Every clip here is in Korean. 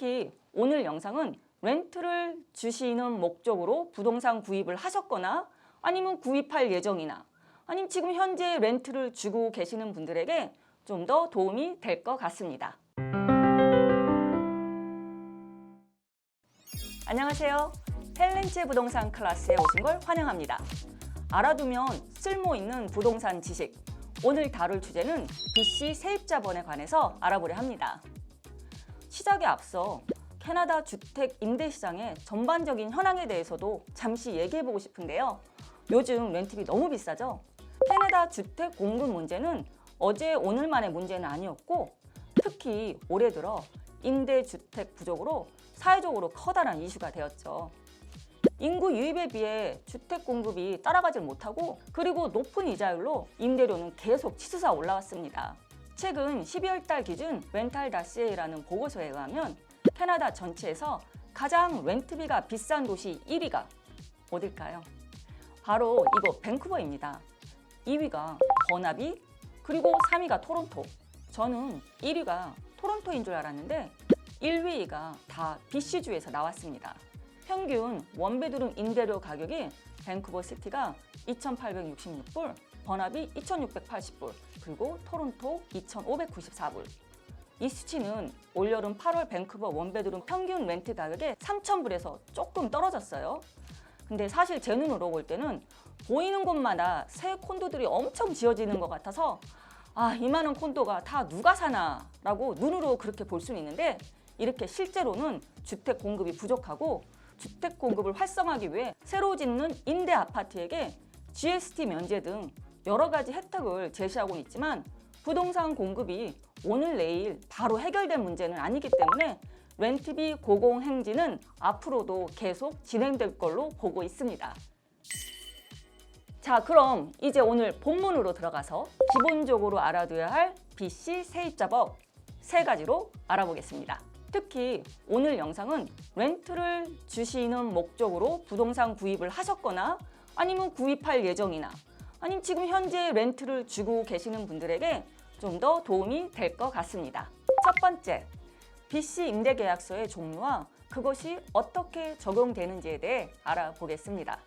특히 오늘 영상은 렌트를 주시는 목적으로 부동산 구입을 하셨거나 아니면 구입할 예정이나 아니면 지금 현재 렌트를 주고 계시는 분들에게 좀 더 도움이 될 것 같습니다. 안녕하세요. 헬렌체 부동산 클래스에 오신 걸 환영합니다. 알아두면 쓸모있는 부동산 지식. 오늘 다룰 주제는 BC 세입자번에 관해서 알아보려 합니다. 시작에 앞서 캐나다 주택 임대 시장의 전반적인 현황에 대해서도 잠시 얘기해보고 싶은데요. 요즘 렌트비 너무 비싸죠? 캐나다 주택 공급 문제는 어제 오늘만의 문제는 아니었고 특히 올해 들어 임대주택 부족으로 사회적으로 커다란 이슈가 되었죠. 인구 유입에 비해 주택 공급이 따라가질 못하고 그리고 높은 이자율로 임대료는 계속 치솟아 올라왔습니다. 최근 12월 달 기준 렌탈.ca라는 보고서에 의하면 캐나다 전체에서 가장 렌트비가 비싼 도시 1위가 어딜까요? 바로 이거 밴쿠버입니다. 2위가 버나비, 그리고 3위가 토론토. 저는 1위가 토론토인 줄 알았는데 1, 2위가 다 BC주에서 나왔습니다. 평균 원베드룸 임대료 가격이 밴쿠버 시티가 2,866불, 버나비 2,680불, 그리고 토론토 2,594불. 이 수치는 올여름 8월 밴쿠버 원베드룸 평균 렌트 가격의 3,000불에서 조금 떨어졌어요. 근데 사실 제 눈으로 볼 때는 보이는 곳마다 새 콘도들이 엄청 지어지는 것 같아서 이 많은 콘도가 다 누가 사나 라고 눈으로 그렇게 볼 수는 있는데 이렇게 실제로는 주택 공급이 부족하고 주택 공급을 활성화하기 위해 새로 짓는 임대 아파트에게 GST 면제 등 여러 가지 혜택을 제시하고는 있지만 부동산 공급이 오늘 내일 바로 해결된 문제는 아니기 때문에 렌트비 고공행진은 앞으로도 계속 진행될 걸로 보고 있습니다. 자, 그럼 이제 오늘 본문으로 들어가서 기본적으로 알아둬야 할 BC 세입자법 3가지로 알아보겠습니다. 특히 오늘 영상은 렌트를 주시는 목적으로 부동산 구입을 하셨거나 아니면 구입할 예정이나 아니면 지금 현재 렌트를 주고 계시는 분들에게 좀 더 도움이 될 것 같습니다. 첫 번째, BC 임대계약서의 종류와 그것이 어떻게 적용되는지에 대해 알아보겠습니다.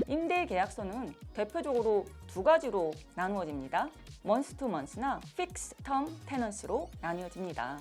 임대계약서는 대표적으로 2가지로 나누어집니다. month to month나 fixed term tenancy로 나뉘어집니다.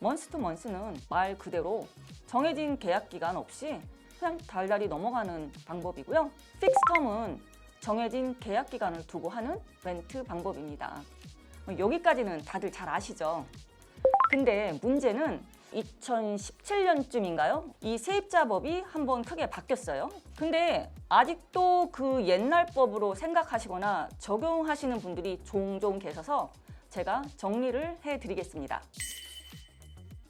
month to month는 말 그대로 정해진 계약기간 없이 그냥 달달이 넘어가는 방법이고요. fixed term은 정해진 계약기간을 두고 하는 렌트 방법입니다. 여기까지는 다들 잘 아시죠? 근데 문제는 2017년쯤인가요? 이 세입자법이 한번 크게 바뀌었어요. 근데 아직도 그 옛날 법으로 생각하시거나 적용하시는 분들이 종종 계셔서 제가 정리를 해드리겠습니다.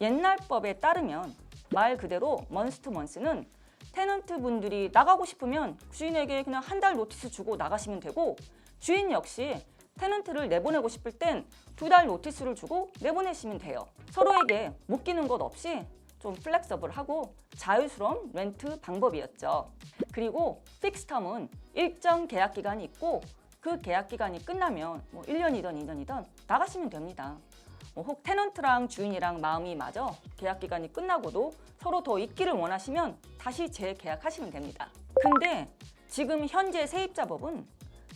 옛날 법에 따르면 말 그대로 month to month는 테넌트 분들이 나가고 싶으면 주인에게 그냥 한 달 노티스 주고 나가시면 되고 주인 역시 테넌트를 내보내고 싶을 땐 2달 노티스를 주고 내보내시면 돼요. 서로에게 묶이는 것 없이 좀 플렉서블하고 자유스러운 렌트 방법이었죠. 그리고 픽스텀은 일정 계약 기간이 있고 그 계약 기간이 끝나면 1년이든 2년이든 나가시면 됩니다. 혹 테넌트랑 주인이랑 마음이 맞아 계약 기간이 끝나고도 서로 더 있기를 원하시면 다시 재계약하시면 됩니다. 근데 지금 현재 세입자법은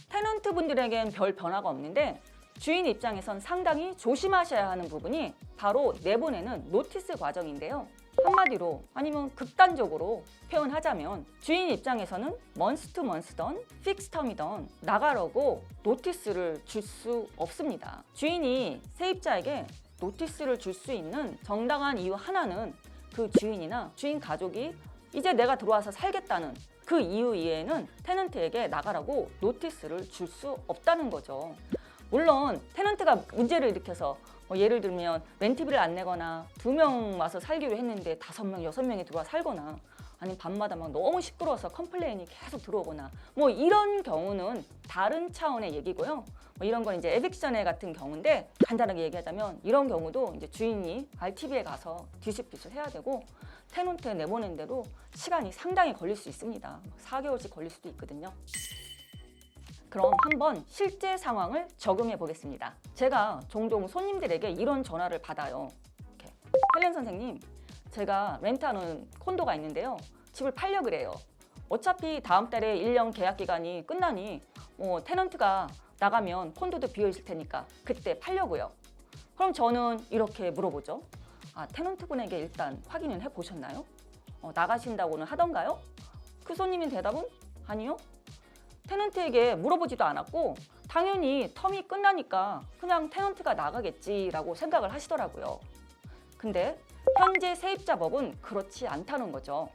테넌트 분들에겐 별 변화가 없는데 주인 입장에선 상당히 조심하셔야 하는 부분이 바로 내보내는 노티스 과정인데요. 한마디로 아니면 극단적으로 표현하자면 주인 입장에서는 month to month든 픽스텀이든 나가라고 노티스를 줄 수 없습니다. 주인이 세입자에게 노티스를 줄 수 있는 정당한 이유 하나는 그 주인이나 주인 가족이 이제 내가 들어와서 살겠다는 그 이유 이외에는 테넌트에게 나가라고 노티스를 줄 수 없다는 거죠. 물론 테넌트가 문제를 일으켜서 예를 들면 렌트비를 안 내거나 2명 와서 살기로 했는데 5명, 6명이 들어와 살거나 아니면 밤마다 막 너무 시끄러워서 컴플레인이 계속 들어오거나 이런 경우는 다른 차원의 얘기고요. 이런 건 이제 에빅션에 같은 경우인데 간단하게 얘기하자면 이런 경우도 이제 주인이 RTV에 가서 뒤집기를 해야 되고 테넌트에 내보낸 대로 시간이 상당히 걸릴 수 있습니다. 4개월씩 걸릴 수도 있거든요. 그럼 한번 실제 상황을 적용해 보겠습니다. 제가 종종 손님들에게 이런 전화를 받아요. 헬렌 선생님, 제가 렌트하는 콘도가 있는데요. 집을 팔려 그래요. 어차피 다음 달에 1년 계약 기간이 끝나니 테넌트가 나가면 콘도도 비어 있을 테니까 그때 팔려고요. 그럼 저는 이렇게 물어보죠. 테넌트분에게 일단 확인을 해보셨나요? 나가신다고는 하던가요? 그 손님인 대답은 아니요. 테넌트에게 물어보지도 않았고 당연히 텀이 끝나니까 그냥 테넌트가 나가겠지라고 생각을 하시더라고요. 근데 현재 세입자법은 그렇지 않다는 거죠.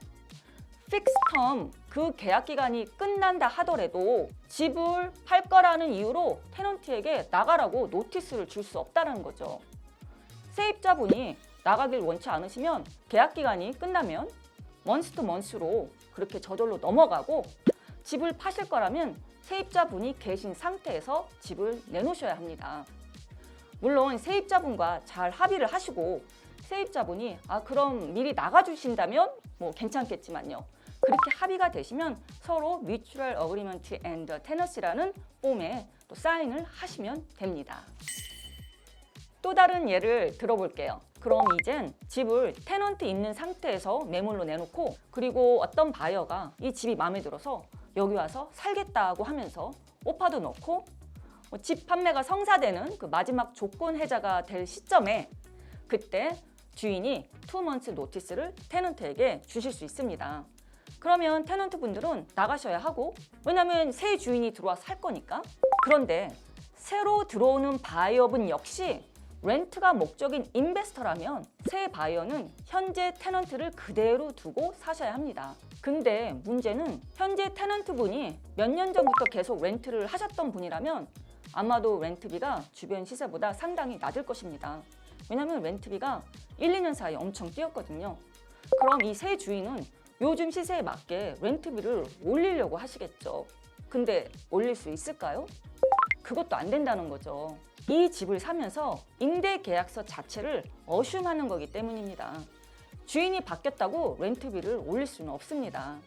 픽스텀, 그 계약 기간이 끝난다 하더라도 집을 팔 거라는 이유로 테넌트에게 나가라고 노티스를 줄 수 없다는 거죠. 세입자분이 나가길 원치 않으시면 계약 기간이 끝나면 먼스 투 먼스로 그렇게 저절로 넘어가고 집을 파실 거라면 세입자분이 계신 상태에서 집을 내놓으셔야 합니다. 물론 세입자분과 잘 합의를 하시고 세입자분이 그럼 미리 나가주신다면 괜찮겠지만요. 그렇게 합의가 되시면 서로 Mutual Agreement and Tenancy라는 폼에 또 사인을 하시면 됩니다. 또 다른 예를 들어볼게요. 그럼 이젠 집을 테넌트 있는 상태에서 매물로 내놓고 그리고 어떤 바이어가 이 집이 마음에 들어서 여기 와서 살겠다고 하면서 오파도 넣고 집 판매가 성사되는 그 마지막 조건 해자가 될 시점에 그때 주인이 2months 노티스를 테넌트에게 주실 수 있습니다. 그러면 테넌트 분들은 나가셔야 하고 왜냐하면 새 주인이 들어와 살 거니까. 그런데 새로 들어오는 바이어분 역시 렌트가 목적인 인베스터라면 새 바이어는 현재 테넌트를 그대로 두고 사셔야 합니다. 근데 문제는 현재 테넌트 분이 몇 년 전부터 계속 렌트를 하셨던 분이라면 아마도 렌트비가 주변 시세보다 상당히 낮을 것입니다. 왜냐하면 렌트비가 1, 2년 사이에 엄청 뛰었거든요. 그럼 이 새 주인은 요즘 시세에 맞게 렌트비를 올리려고 하시겠죠. 근데 올릴 수 있을까요? 그것도 안 된다는 거죠. 이 집을 사면서 임대 계약서 자체를 어슌하는 거기 때문입니다. 주인이 바뀌었다고 렌트비를 올릴 수는 없습니다.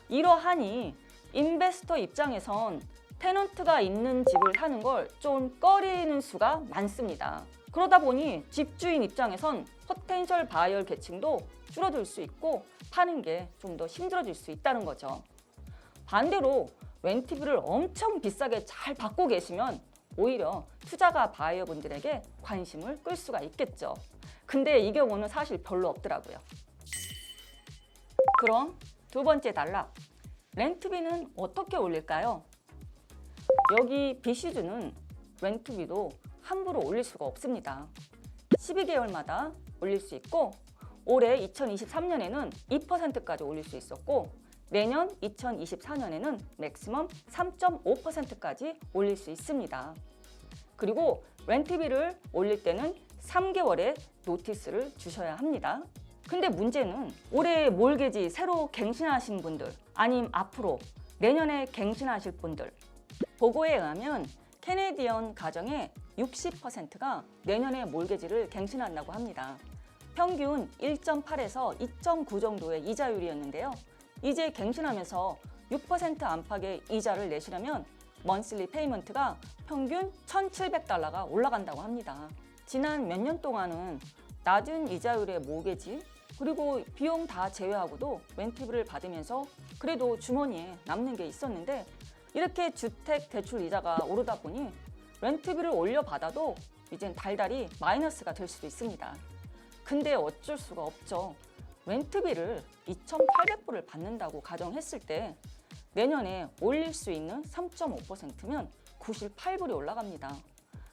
이러하니 인베스터 입장에선 테넌트가 있는 집을 사는 걸 좀 꺼리는 수가 많습니다. 그러다 보니 집주인 입장에선 포텐셜 바이어 계층도 줄어들 수 있고 파는 게 좀 더 힘들어질 수 있다는 거죠. 반대로 렌트비를 엄청 비싸게 잘 받고 계시면 오히려 투자가 바이어분들에게 관심을 끌 수가 있겠죠. 근데 이 경우는 사실 별로 없더라고요. 그럼 두 번째 단락, 렌트비는 어떻게 올릴까요? 여기 비시즈는 렌트비도 함부로 올릴 수가 없습니다. 12개월마다 올릴 수 있고 올해 2023년에는 2%까지 올릴 수 있었고 내년 2024년에는 맥시멈 3.5%까지 올릴 수 있습니다. 그리고 렌트비를 올릴 때는 3개월의 노티스를 주셔야 합니다. 근데 문제는 올해 몰개지 새로 갱신하신 분들 아님 앞으로 내년에 갱신하실 분들 보고에 의하면 캐네디언 가정의 60%가 내년에 몰개지를 갱신한다고 합니다. 평균 1.8에서 2.9 정도의 이자율이었는데요. 이제 갱신하면서 6% 안팎의 이자를 내시려면 먼슬리 페이먼트가 평균 $1,700가 올라간다고 합니다. 지난 몇 년 동안은 낮은 이자율의 모게지 그리고 비용 다 제외하고도 렌트비를 받으면서 그래도 주머니에 남는 게 있었는데 이렇게 주택 대출 이자가 오르다 보니 렌트비를 올려받아도 이젠 달달이 마이너스가 될 수도 있습니다. 근데 어쩔 수가 없죠. 렌트비를 2,800불을 받는다고 가정했을 때 내년에 올릴 수 있는 3.5%면 98불이 올라갑니다.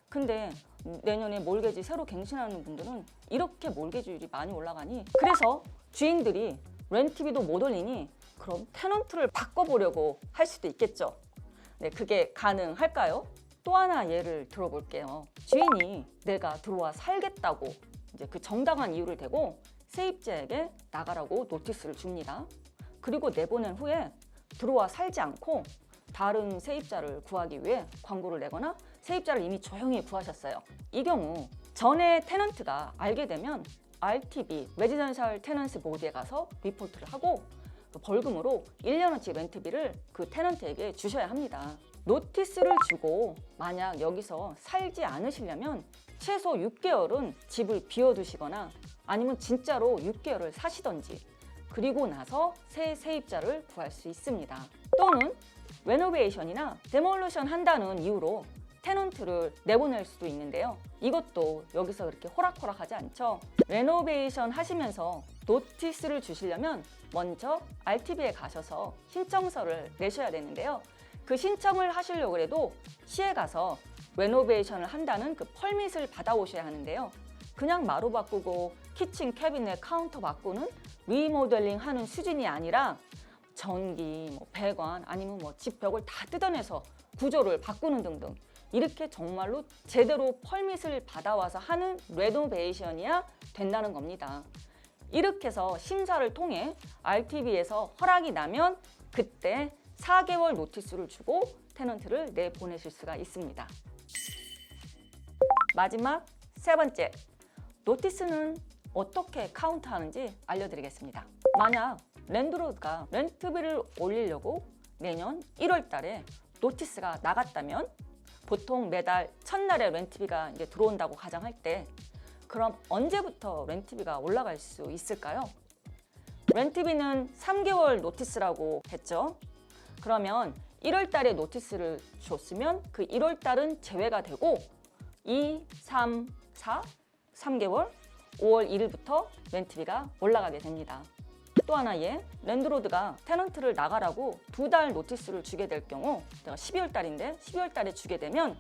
근데 내년에 몰개지 새로 갱신하는 분들은 이렇게 몰개지율이 많이 올라가니 그래서 주인들이 렌트비도 못 올리니 그럼 테넌트를 바꿔보려고 할 수도 있겠죠. 네, 그게 가능할까요? 또 하나 예를 들어볼게요. 주인이 내가 들어와 살겠다고 이제 그 정당한 이유를 대고 세입자에게 나가라고 노티스를 줍니다. 그리고 내보낸 후에 들어와 살지 않고 다른 세입자를 구하기 위해 광고를 내거나 세입자를 이미 조용히 구하셨어요. 이 경우 전에 테넌트가 알게 되면 RTB, 레지던셜 테넌스 보드에 가서 리포트를 하고 벌금으로 1년어치 렌트비를 그 테넌트에게 주셔야 합니다. 노티스를 주고 만약 여기서 살지 않으시려면 최소 6개월은 집을 비워두시거나 아니면 진짜로 6개월을 사시던지 그리고 나서 새 세입자를 구할 수 있습니다. 또는 레노베이션이나 데몰리션 한다는 이유로 테넌트를 내보낼 수도 있는데요. 이것도 여기서 그렇게 호락호락하지 않죠. 레노베이션 하시면서 노티스를 주시려면 먼저 RTB에 가셔서 신청서를 내셔야 되는데요. 그 신청을 하시려고 해도 시에 가서 레노베이션을 한다는 그 펄밋을 받아오셔야 하는데요. 그냥 마루 바꾸고 키친 캐비넷 카운터 바꾸는 리모델링 하는 수준이 아니라 전기, 배관 아니면 집 벽을 다 뜯어내서 구조를 바꾸는 등등 이렇게 정말로 제대로 펄밋을 받아와서 하는 레노베이션이야 된다는 겁니다. 이렇게 해서 심사를 통해 RTB에서 허락이 나면 그때 4개월 노티스를 주고 테넌트를 내보내실 수가 있습니다. 마지막 세 번째, 노티스는 어떻게 카운트하는지 알려드리겠습니다. 만약 랜드로드가 렌트비를 올리려고 내년 1월 달에 노티스가 나갔다면 보통 매달 첫날에 렌트비가 이제 들어온다고 가정할 때 그럼 언제부터 렌트비가 올라갈 수 있을까요? 렌트비는 3개월 노티스라고 했죠. 그러면 1월 달에 노티스를 줬으면 그 1월 달은 제외가 되고 2, 3, 4, 3개월 5월 1일부터 렌트비가 올라가게 됩니다. 또 하나의 랜드로드가 테넌트를 나가라고 2달 노티스를 주게 될 경우 내가 12월 달인데 12월 달에 주게 되면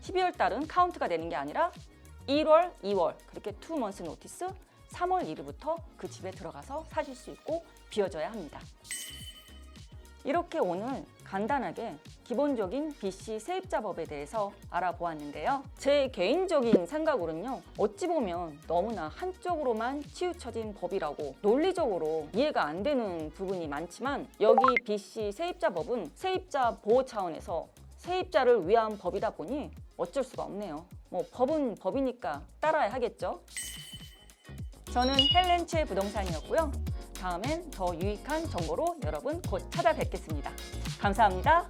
12월 달은 카운트가 되는 게 아니라 1월, 2월 그렇게 2months 노티스 3월 1일부터 그 집에 들어가서 사실 수 있고 비워줘야 합니다. 이렇게 오늘 간단하게 기본적인 BC 세입자법에 대해서 알아보았는데요. 제 개인적인 생각으로는요. 어찌 보면 너무나 한쪽으로만 치우쳐진 법이라고 논리적으로 이해가 안 되는 부분이 많지만 여기 BC 세입자법은 세입자 보호 차원에서 세입자를 위한 법이다 보니 어쩔 수가 없네요. 법은 법이니까 따라야 하겠죠. 저는 헬렌츠의 부동산이었고요. 다음엔 더 유익한 정보로 여러분 곧 찾아뵙겠습니다. 감사합니다.